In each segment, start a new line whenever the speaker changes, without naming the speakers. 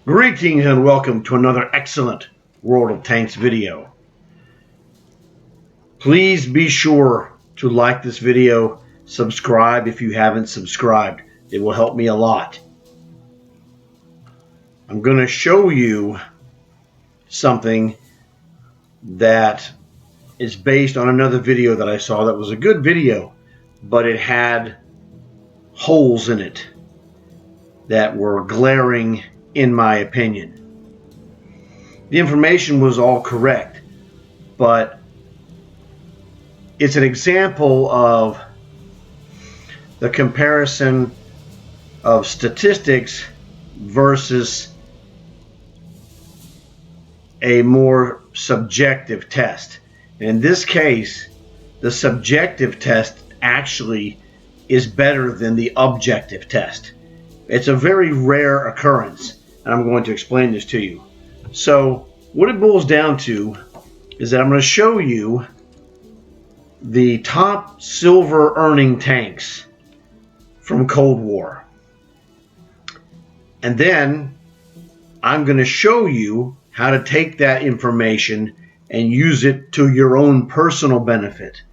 Greetings and welcome to another excellent World of Tanks video. Please be sure to like this video, subscribe if you haven't subscribed. It will help me a lot. I'm going to show you something that is based on another video that I saw that was a good video, but it had holes in it that were glaring in my opinion. The information was all correct, but it's an example of the comparison of statistics versus a more subjective test. In this case, the subjective test actually is better than the objective test. It's a very rare occurrence, and I'm going to explain this to you. So what it boils down to is that I'm going to show you the top silver earning tanks from Cold War. And then I'm going to show you how to take that information and use it to your own personal benefit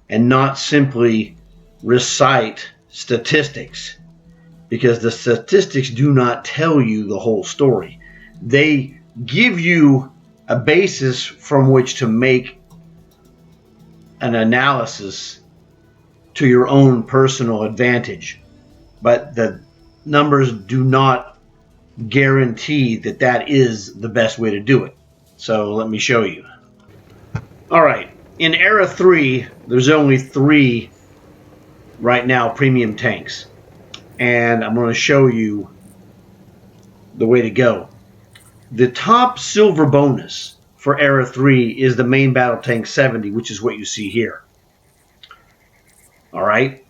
and not simply recite statistics, because the statistics do not tell you the whole story. They give you a basis from which to make an analysis to your own personal advantage, but the numbers do not guarantee that that is the best way to do it. So let me show you. All right, in Era 3, there's only 3 right now premium tanks, and I'm going to show you the way to go. The top silver bonus for Era 3 is the Main Battle Tank 70, which is what you see here. All right.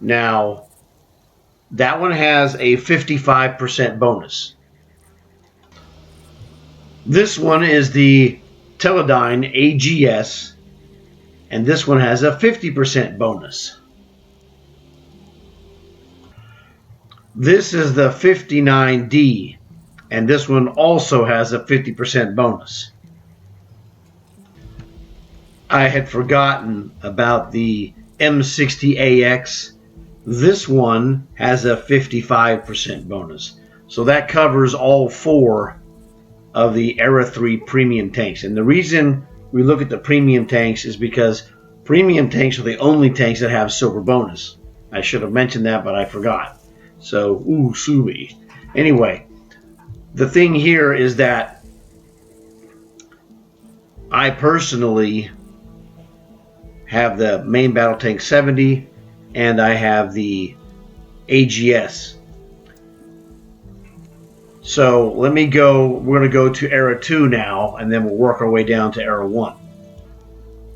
Now, that one has a 55% bonus. This one is the Teledyne AGS, and this one has a 50% bonus. This is the 59D, and this one also has a 50% bonus. I had forgotten about the M60AX. This one has a 55% bonus. So that covers all 4 of the Era 3 premium tanks. And the reason we look at the premium tanks is because premium tanks are the only tanks that have silver bonus. I should have mentioned that, but I forgot. So, sue me. Anyway, the thing here is that I personally have the Main Battle Tank 70 and I have the AGS. So let me go, we're going to go to Era 2 now, and then we'll work our way down to Era 1.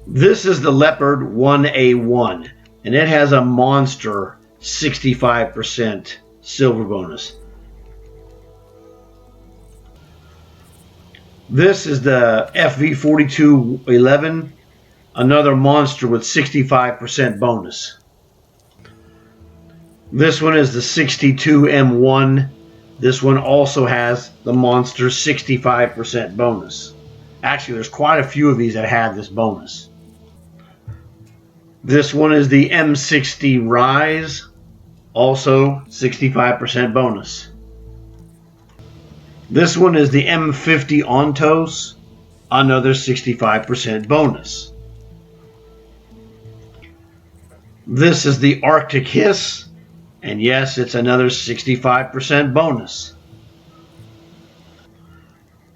This is the Leopard 1A1, and it has a monster 65% silver bonus. This is the FV4211, another monster with 65% bonus. This one is the 62M1. This one also has the monster 65% bonus. Actually, there's quite a few of these that have this bonus. This one is the M60 Rise, also 65% bonus. This one is the M50 Ontos, another 65% bonus. This is the Arctic Hiss, and yes, it's another 65% bonus.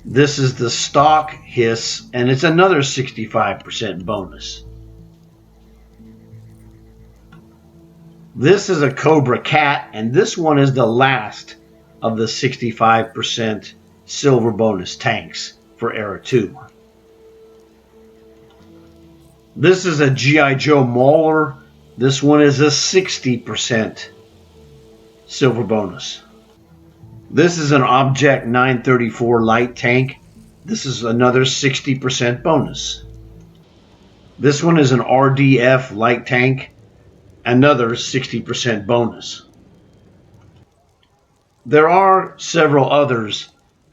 This is the Stock Hiss, and it's another 65% bonus. This is a Cobra Cat, and this one is the last of the 65% silver bonus tanks for Era 2. This is a G.I. Joe Mauler. This one is a 60% silver bonus. This is an Object 934 light tank. This is another 60% bonus. This one is an RDF light tank, another 60% bonus. There are several others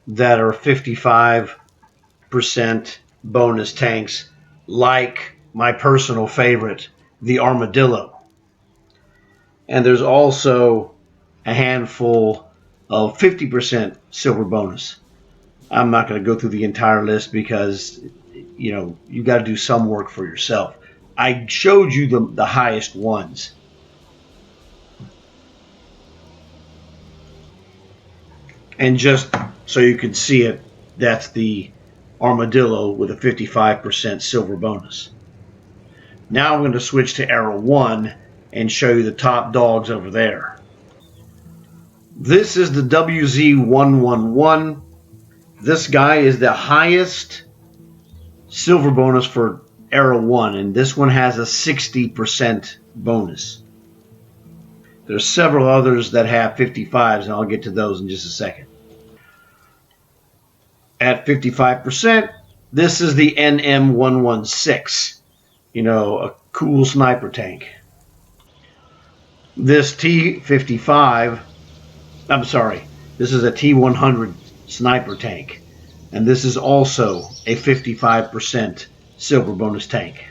that are 55% bonus tanks, like my personal favorite, the Armadillo. And there's also a handful of 50% silver bonus. I'm not going to go through the entire list because, you got to do some work for yourself. I showed you the highest ones. And just so you can see it, that's the Armadillo with a 55% silver bonus. Now I'm going to switch to Era 1 and show you the top dogs over there. This is the WZ111. This guy is the highest silver bonus for Era 1, and this one has a 60% bonus. There's several others that have 55s, and I'll get to those in just a second. At 55%, this is the NM116, a cool sniper tank. This T55, this is a T100 sniper tank, and this is also a 55% silver bonus tank.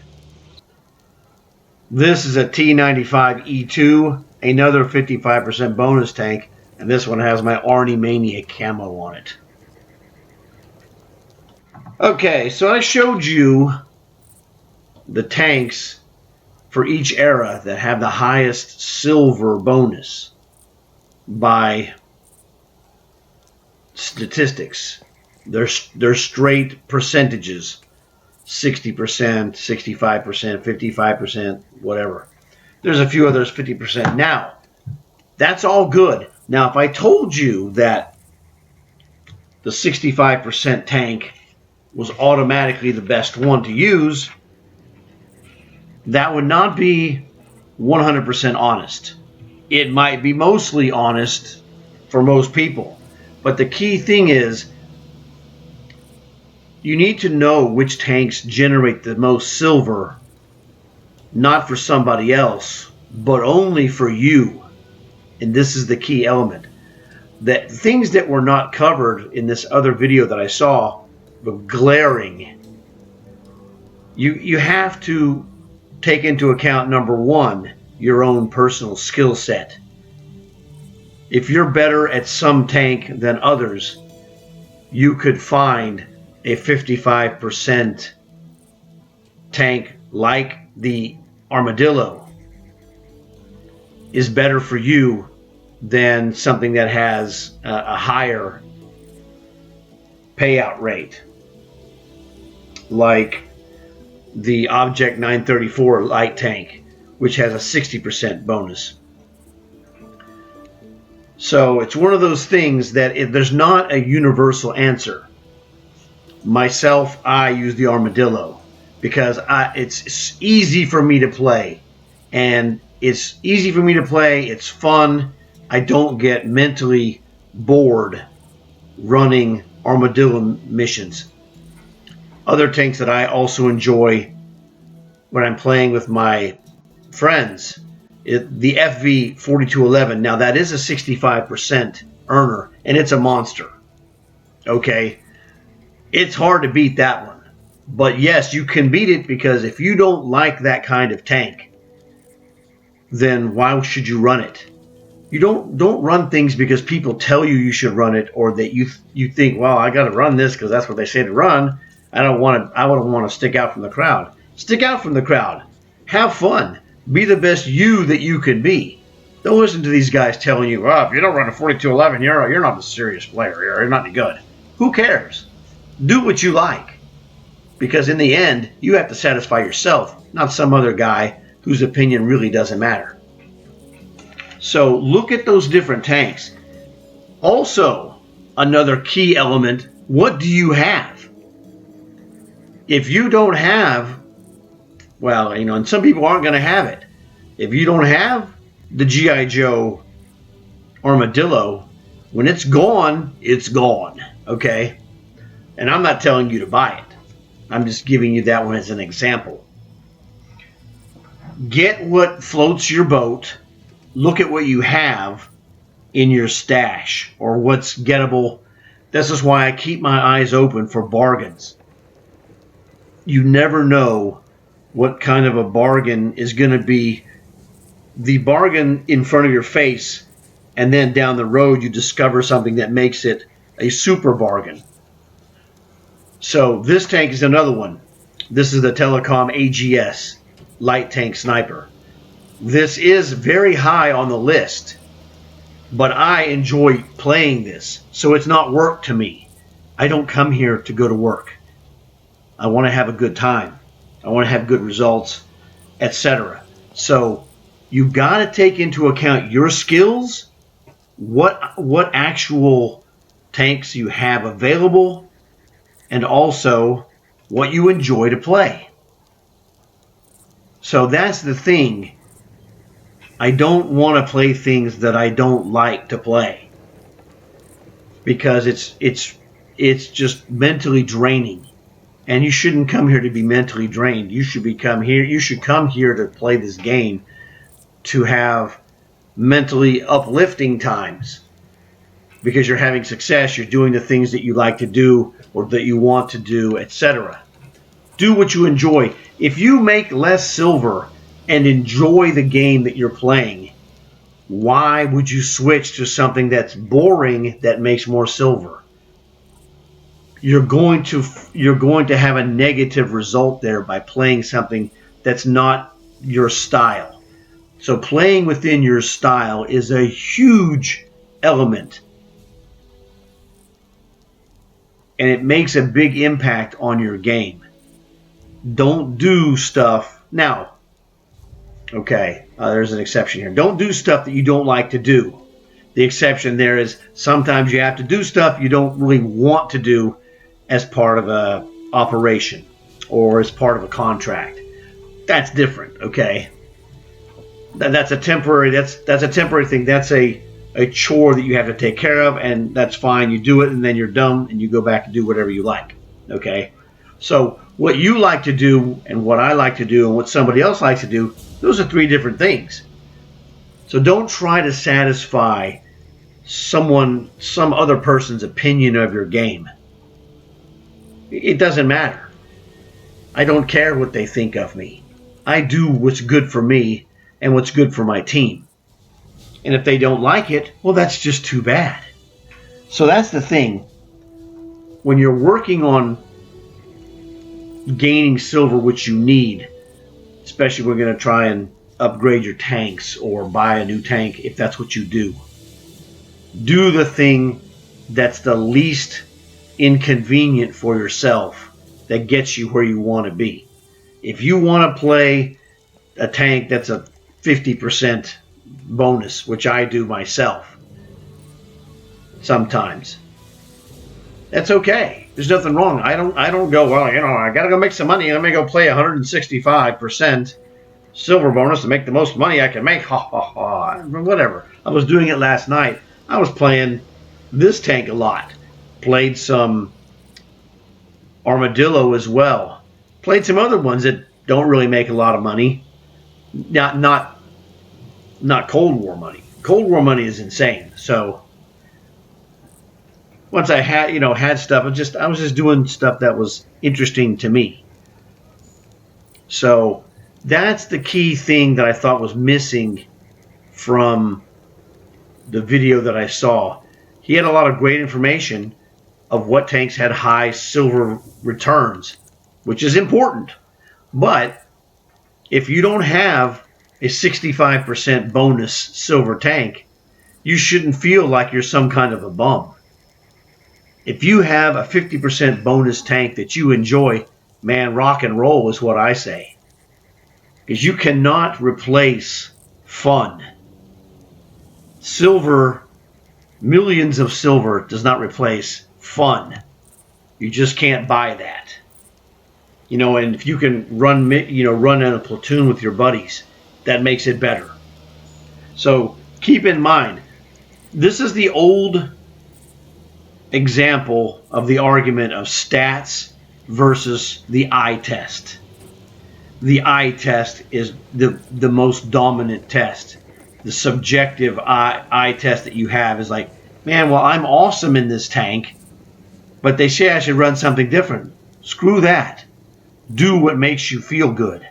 This is a T95E2, another 55% bonus tank, and this one has my Arnie Mania camo on it. Okay, so I showed you the tanks for each era that have the highest silver bonus by statistics. They're straight percentages. 60%, 65%, 55%, whatever. There's a few others 50%. Now, that's all good. Now, if I told you that the 65% tank was automatically the best one to use, that would not be 100% honest. It might be mostly honest for most people. But the key thing is, you need to know which tanks generate the most silver, not for somebody else, but only for you. And this is the key element. That things that were not covered in this other video that I saw, but glaring. You have to take into account, number one, your own personal skill set. If you're better at some tank than others, you could find a 55% tank like the Armadillo is better for you than something that has a higher payout rate, like the Object 934 light tank, which has a 60% bonus. So it's one of those things that there's not a universal answer. Myself, I use the Armadillo because it's easy for me to play, and it's easy for me to play. It's fun. I don't get mentally bored running Armadillo missions. Other tanks that I also enjoy when I'm playing with my friends, the FV4211. Now that is a 65% earner, and it's a monster. Okay, it's hard to beat that one, but yes, you can beat it, because if you don't like that kind of tank, then why should you run it? You don't run things because people tell you should run it, or that you think, well, I got to run this because that's what they say to run. I don't want to stick out from the crowd. Stick out from the crowd. Have fun. Be the best you that you can be. Don't listen to these guys telling you, oh, if you don't run a 4211, you're not a serious player. You're not any good. Who cares? Do what you like, because in the end, you have to satisfy yourself, not some other guy whose opinion really doesn't matter. So look at those different tanks. Also, another key element, what do you have? If you don't have, well, and some people aren't going to have it. If you don't have the G.I. Joe Armadillo, when it's gone, okay? And I'm not telling you to buy it. I'm just giving you that one as an example. Get what floats your boat. Look at what you have, in your stash or what's gettable. This is why I keep my eyes open for bargains. You never know what kind of a bargain is going to be the bargain in front of your face, and then down the road you discover something that makes it a super bargain. So this tank is another one. This is the Telecom AGS Light Tank Sniper. This is very high on the list, but I enjoy playing this, so it's not work to me. I don't come here to go to work. I want to have a good time. I want to have good results, etc. So you've got to take into account your skills, what actual tanks you have available, and also what you enjoy to play. So that's the thing. I don't want to play things that I don't like to play, because it's just mentally draining. And you shouldn't come here to be mentally drained. You should come here to play this game to have mentally uplifting times, because you're having success, you're doing the things that you like to do or that you want to do, etc. Do what you enjoy. If you make less silver and enjoy the game that you're playing, why would you switch to something that's boring that makes more silver? You're going to have a negative result there by playing something that's not your style. So playing within your style is a huge element, and it makes a big impact on your game. Don't do stuff now. Okay, there's an exception here. Don't do stuff that you don't like to do. The exception there is sometimes you have to do stuff you don't really want to do as part of a operation or as part of a contract. That's different, okay? That's a temporary thing. That's a chore that you have to take care of, and that's fine. You do it, and then you're done, and you go back and do whatever you like, okay? So what you like to do and what I like to do and what somebody else likes to do, those are three different things. So don't try to satisfy some other person's opinion of your game. It doesn't matter. I don't care what they think of me. I do what's good for me and what's good for my team. And if they don't like it, well, that's just too bad. So that's the thing. When you're working on gaining silver, which you need, especially when we're going to try and upgrade your tanks or buy a new tank, if that's what you do, do the thing that's the least inconvenient for yourself, that gets you where you want to be. If you want to play a tank that's a 50% bonus, which I do myself sometimes, that's okay. There's nothing wrong. I don't go, well, I got to go make some money. Let me go play 165% silver bonus to make the most money I can make. Ha ha ha. Whatever. I was doing it last night. I was playing this tank a lot. Played some Armadillo as well. Played some other ones that don't really make a lot of money. Not Cold War money. Cold War money is insane. So once I had stuff, I was just doing stuff that was interesting to me. So that's the key thing that I thought was missing from the video that I saw. He had a lot of great information of what tanks had high silver returns, which is important. But if you don't have a 65% bonus silver tank, you shouldn't feel like you're some kind of a bum. If you have a 50% bonus tank that you enjoy, man, rock and roll is what I say. Because you cannot replace fun. Silver, millions of silver does not replace fun. You just can't buy that. And if you can run in a platoon with your buddies, that makes it better. So keep in mind, this is the old example of the argument of stats versus the eye test. The eye test is the most dominant test. the subjective eye test that you have is like, man, well, I'm awesome in this tank, but they say I should run something different. Screw that. Do what makes you feel good.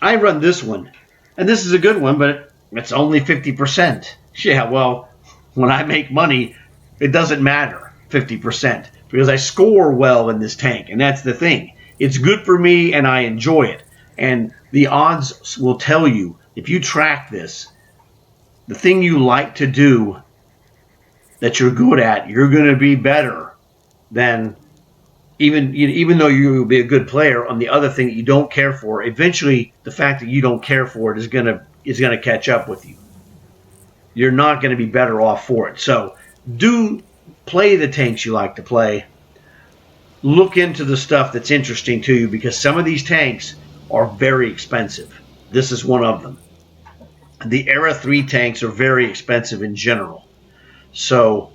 I run this one, and this is a good one, but it's only 50%. Yeah, well, when I make money, it doesn't matter 50% because I score well in this tank, and that's the thing. It's good for me, and I enjoy it. And the odds will tell you, if you track this, the thing you like to do that you're good at, you're going to be better than even though you will be a good player on the other thing that you don't care for. Eventually, the fact that you don't care for it is going to catch up with you. You're not going to be better off for it. So do play the tanks you like to play. Look into the stuff that's interesting to you, because some of these tanks are very expensive. This is one of them. The Era 3 tanks are very expensive in general. So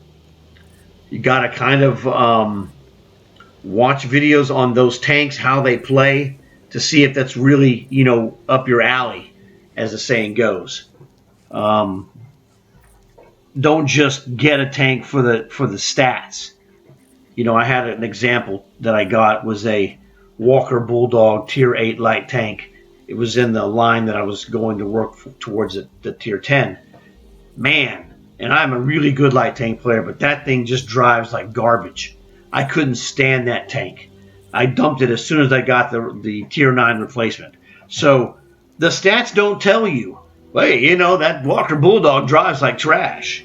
you got to kind of watch videos on those tanks, how they play, to see if that's really, up your alley, as the saying goes. Don't just get a tank for the stats. I had an example that I got was a Walker Bulldog Tier 8 light tank. It was in the line that I was going to work towards the Tier 10. Man, and I'm a really good light tank player, but that thing just drives like garbage. I couldn't stand that tank. I dumped it as soon as I got the Tier 9 replacement. So the stats don't tell you, hey, that Walker Bulldog drives like trash.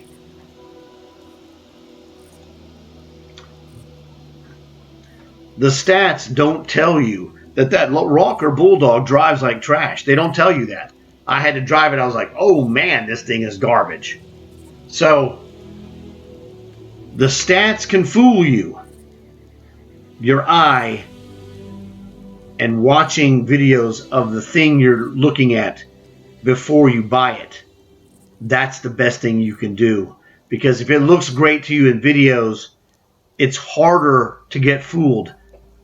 The stats don't tell you that Walker Bulldog drives like trash. They don't tell you that. I had to drive it. I was like, oh man, this thing is garbage. So the stats can fool you. Your eye and watching videos of the thing you're looking at before you buy it. That's the best thing you can do. Because if it looks great to you in videos, it's harder to get fooled.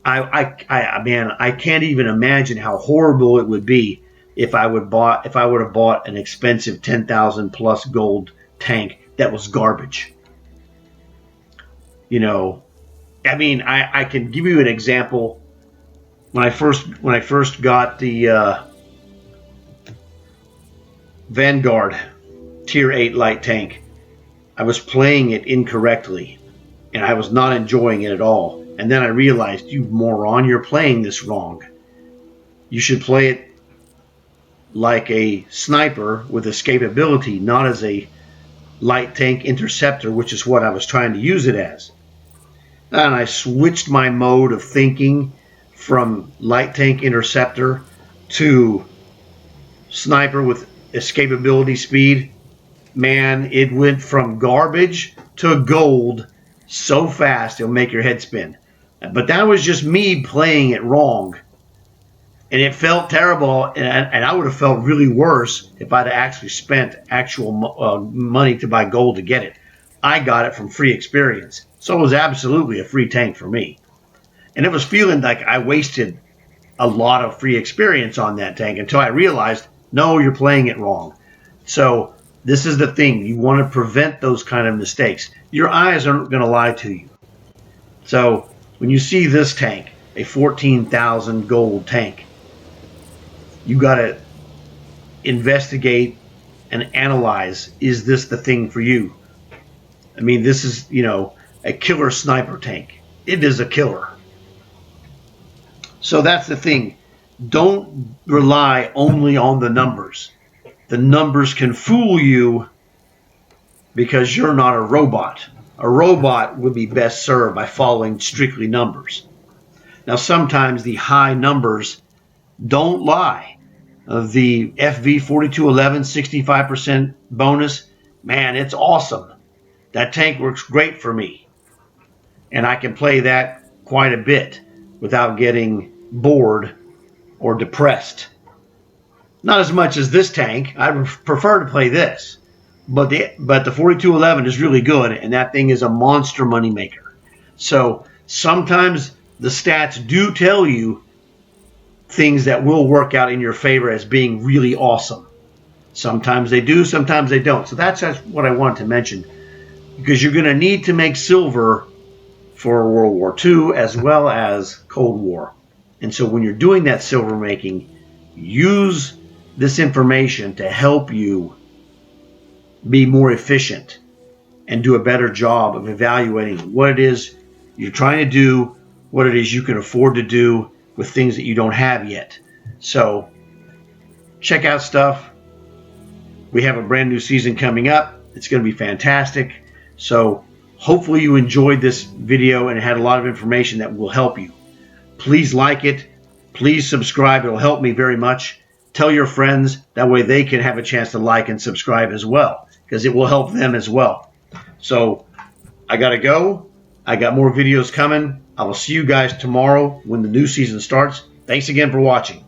I can't even imagine how horrible it would be if I would have bought an expensive 10,000 plus gold tank that was garbage. I can give you an example. When I first got the Vanguard Tier 8 light tank, I was playing it incorrectly, and I was not enjoying it at all. And then I realized, you moron, you're playing this wrong. You should play it like a sniper with escapability, not as a light tank interceptor, which is what I was trying to use it as. And I switched my mode of thinking from light tank interceptor to sniper with escapability speed. Man, it went from garbage to gold so fast it'll make your head spin. But that was just me playing it wrong. And it felt terrible, and I would have felt really worse if I'd actually spent actual money to buy gold to get it. I got it from free experience. So it was absolutely a free tank for me. And it was feeling like I wasted a lot of free experience on that tank until I realized, no, you're playing it wrong. So this is the thing. You want to prevent those kind of mistakes. Your eyes aren't going to lie to you. So when you see this tank, a 14,000 gold tank, you got to investigate and analyze, is this the thing for you? I mean, this is, a killer sniper tank. It is a killer. So that's the thing. Don't rely only on the numbers. The numbers can fool you because you're not a robot. A robot would be best served by following strictly numbers. Now, sometimes the high numbers don't lie. The FV 4211 65% bonus, man, it's awesome. That tank works great for me. And I can play that quite a bit without getting bored or depressed. Not as much as this tank. I prefer to play this. But the 4211 is really good, and that thing is a monster moneymaker. So sometimes the stats do tell you things that will work out in your favor as being really awesome. Sometimes they do, sometimes they don't. So that's what I wanted to mention, because you're going to need to make silver for World War II as well as Cold War. And so when you're doing that silver making, use this information to help you be more efficient and do a better job of evaluating what it is you're trying to do, what it is you can afford to do with things that you don't have yet. So check out stuff. We have a brand new season coming up. It's going to be fantastic. So hopefully you enjoyed this video and it had a lot of information that will help you. Please like it. Please subscribe. It'll help me very much. Tell your friends. That way they can have a chance to like and subscribe as well, because it will help them as well. So I got to go. I got more videos coming. I will see you guys tomorrow when the new season starts. Thanks again for watching.